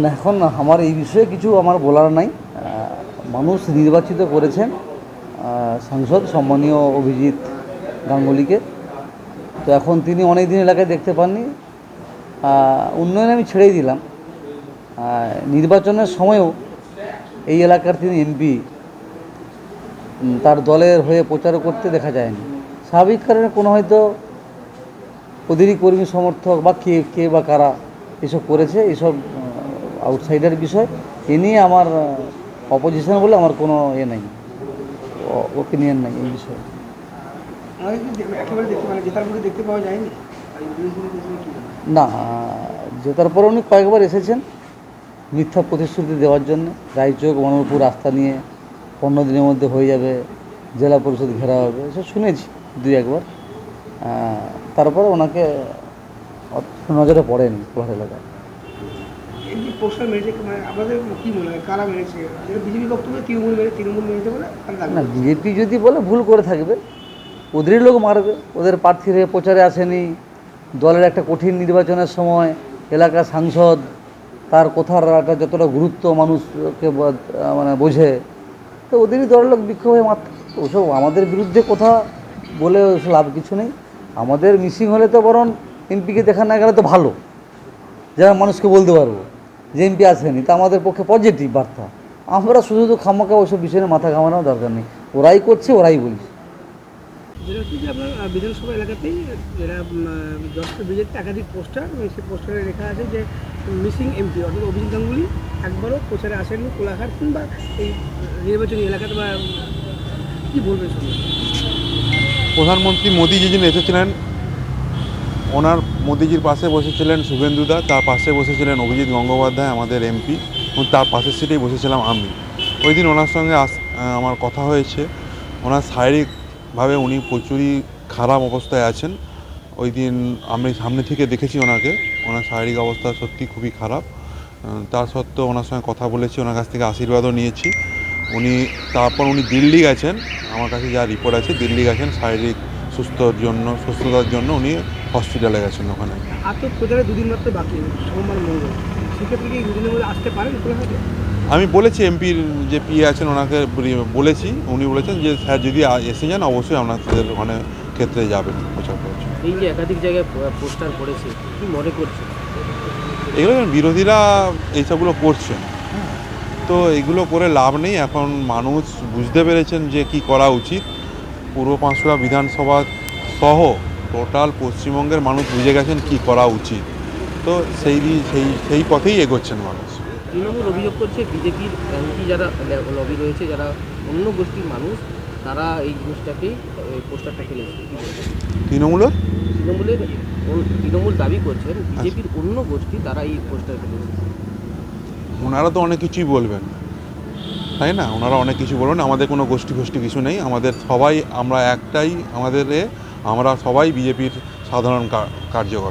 না, এখন আমার এই বিষয়ে কিছু আমার বলার নাই। মানুষ নির্বাচিত করেছেন সাংসদ সম্মানীয় অভিজিৎ গাঙ্গুলিকে। তো এখন তিনি অনেক দিন এলাকায় দেখতে পাননি। উন্নয়ন আমি ছেড়েই দিলাম। নির্বাচনের সময়ও এই এলাকার তিনি এমপি, তার দলের হয়ে প্রচার করতে দেখা যায়নি। স্বাভাবিক কারণে কোনো হয়তো ওদেরই কর্মী সমর্থক বা কে বা কারা এসব করেছে, এসব আউটসাইডার বিষয়। এ নিয়ে আমার অপোজিশন বলে আমার কোনো নেই, ওপিনিয়ন নাই এই বিষয়ে। না, জেতার পর উনি কয়েকবার এসেছেন মিথ্যা প্রতিশ্রুতি দেওয়ার জন্য। রায়চক মনোহরপুর রাস্তা নিয়ে 15 দিনের মধ্যে হয়ে যাবে, জেলা পরিষদ ঘেরা হবে, এসব শুনেছি দুই একবার। তারপরে ওনাকে নজরে পড়েনি কোলার এলাকায়। না, বিজেপি যদি বলে ভুল করে থাকবে, ওদেরই লোক মারবে। ওদের প্রার্থীর হয়ে প্রচারে আসেনি, দলের একটা কঠিন নির্বাচনের সময় এলাকার সাংসদ, তার কথার একটা যতটা গুরুত্ব মানুষকে মানে বোঝে, তো ওদেরই দলের লোক বিক্ষোভ হয়ে মারতে। ওসব আমাদের বিরুদ্ধে কথা বলে লাভ কিছু নেই। আমাদের মিসিং হলে তো বরং এমপিকে দেখা না গেলে তো ভালো, যারা মানুষকে বলতে পারবো যে এমপি আসেনি, তা আমাদের পক্ষে পজিটিভ বার্তা। আমরা শুধু খামাখা ওইসব বিষয়ে মাথা ঘামানোর দরকার নেই। ওরাই করছে, ওরাই বলছে। যেটা হচ্ছে যে আপনার বিধানসভা এলাকাতেই এরা বিজেপির একাধিক পোস্টার, সেই পোস্টারে লেখা আছে যে মিসিং এমপি অর্থাৎ অভিজিৎ গাঙ্গুলি একবারও প্রচারে আসেননি কোলাঘাট কিংবা এই নির্বাচনী এলাকাতে। বা কী বলবেন শুনুন? প্রধানমন্ত্রী মোদী যেদিন এসেছিলেন, ওনার মোদিজির পাশে বসেছিলেন শুভেন্দুদা, তার পাশে বসেছিলেন অভিজিৎ গঙ্গোপাধ্যায় আমাদের এমপি, এবং তার পাশের সিটেই বসেছিলাম আমি। ওই দিন ওনার সঙ্গে আমার কথা হয়েছে। ওনার শারীরিকভাবে উনি প্রচুরই খারাপ অবস্থায় আছেন। ওই দিন আমি সামনে থেকে দেখেছি ওনাকে, ওনার শারীরিক অবস্থা সত্যি খুবই খারাপ। তার সত্ত্বেও ওনার সঙ্গে কথা বলেছি, ওনার কাছ থেকে আশীর্বাদও নিয়েছি। তারপর উনি দিল্লি গেছেন, আমার কাছে যা রিপোর্ট আছে দিল্লি গেছেন শারীরিক সুস্থতার জন্য উনি হসপিটালে গেছেন ওখানে। আর তো প্রচারে দুদিন মাত্র বাকি, সোমবার মঙ্গল, সেক্ষেত্রে কি দুদিনের মধ্যে আসতে পারেন কোলাঘাটে? আমি বলেছি এমপির যে পিএ আছেন ওনাকে বলেছি, উনি বলেছেন যে স্যার যদি এসে যান অবশ্যই আপনাদের ওখানে ক্ষেত্রে যাবেন প্রচার করার জন্য। এই যে একাধিক জায়গায় পোস্টার পড়েছে, কি মনে করছে? এগুলো বিরোধীরা এইসবগুলো করছেন, তো এগুলো করে লাভ নেই। এখন মানুষ বুঝতে পেরেছেন যে কি করা উচিত। পূর্ব পাঁশকুড়া বিধানসভা সহ টোটাল পশ্চিমবঙ্গের মানুষ বুঝে গেছেন কি করা উচিত, তো সেই পথেই এগোচ্ছেন মানুষ। তৃণমূল অভিযোগ করছে বিজেপির অ্যান্টি যারা লবি রয়েছে, যারা অন্য গোষ্ঠীর মানুষ, তারা এই জিনিসটাকেই পোস্টারটা ফেলেছে। তৃণমূল দাবি করছেন বিজেপির অন্য গোষ্ঠী তারা এই পোস্টার ফেলেছে। ওনারা তো অনেক কিছুই বলবেন, তাই না? ওনারা অনেক কিছু বলবেন। আমাদের কোনো গোষ্ঠী কিছু নেই, আমাদের সবাই আমরা একটাই, আমরা সবাই বিজেপির সাধারণ কার্যকর্তা।